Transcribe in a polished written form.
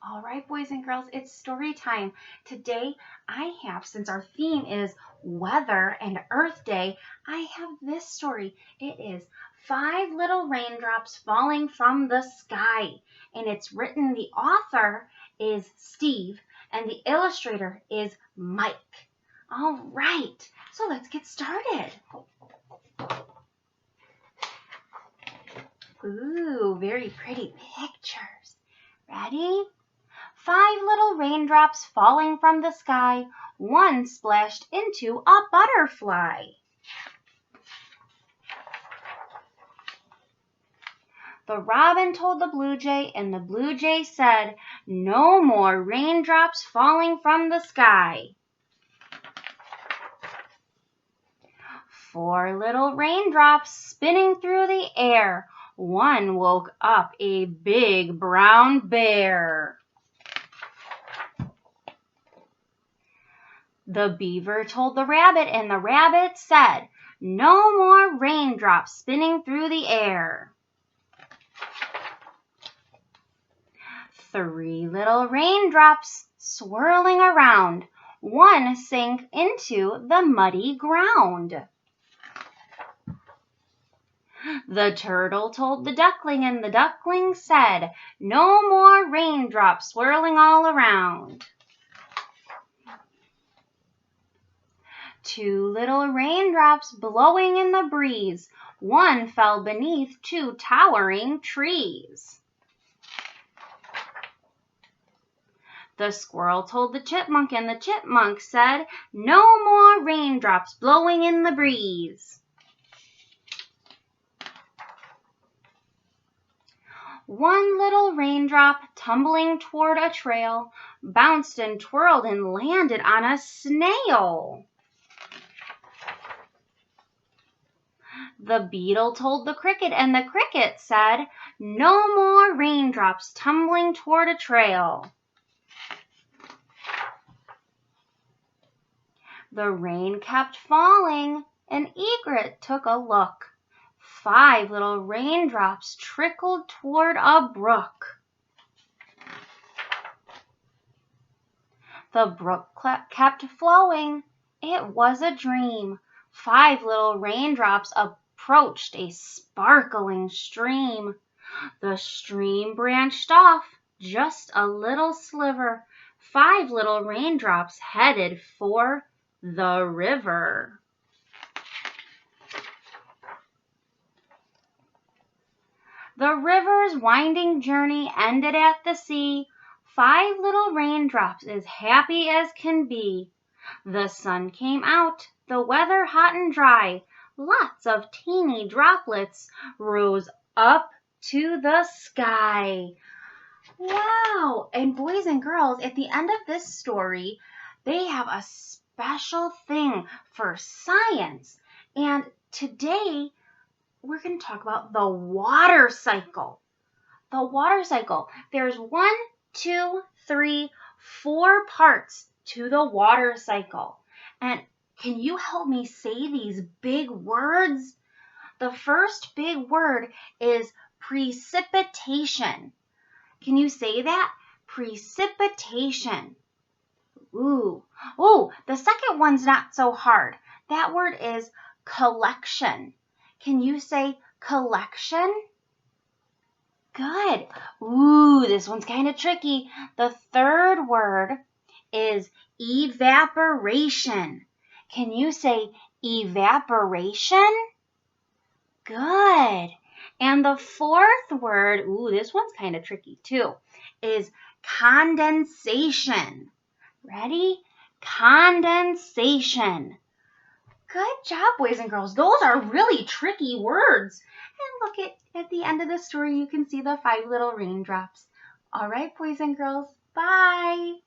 All right, boys and girls, it's story time. Today since our theme is weather and Earth Day, I have this story. It is 5 Little Raindrops Falling from the Sky. And it's written, the author is Steve, and the illustrator is Mike. All right, so let's get started. Ooh, very pretty pictures. Ready? 5 little raindrops falling from the sky, one splashed into a butterfly. The robin told the blue jay, and the blue jay said, "No more raindrops falling from the sky." 4 little raindrops spinning through the air, one woke up a big brown bear. The beaver told the rabbit, and the rabbit said, "No more raindrops spinning through the air." 3 little raindrops swirling around, one sank into the muddy ground. The turtle told the duckling, and the duckling said, "No more raindrops swirling all around." 2 little raindrops blowing in the breeze, one fell beneath 2 towering trees. The squirrel told the chipmunk, and the chipmunk said, "No more raindrops blowing in the breeze." 1 little raindrop tumbling toward a trail, bounced and twirled and landed on a snail. The beetle told the cricket, and the cricket said, "No more raindrops tumbling toward a trail." The rain kept falling. An egret took a look. 5 little raindrops trickled toward a brook. The brook kept flowing. It was a dream. 5 little raindrops approached a sparkling stream. The stream branched off just a little sliver. 5 little raindrops headed for the river. The river's winding journey ended at the sea. 5 little raindrops as happy as can be. The sun came out, the weather hot and dry. Lots of teeny droplets rose up to the sky. Wow! And boys and girls, at the end of this story, they have a special thing for science. And today, we're going to talk about the water cycle. The water cycle. There's 1, 2, 3, 4 parts to the water cycle. And can you help me say these big words? The first big word is precipitation. Can you say that? Precipitation. Ooh. Oh, the second one's not so hard. That word is collection. Can you say collection? Good. Ooh, this one's kind of tricky. The third word is evaporation. Can you say evaporation? Good. And the fourth word, ooh, this one's kind of tricky too, is condensation. Ready? Condensation. Good job, boys and girls. Those are really tricky words. And look at the end of the story, you can see the 5 little raindrops. All right, boys and girls, bye.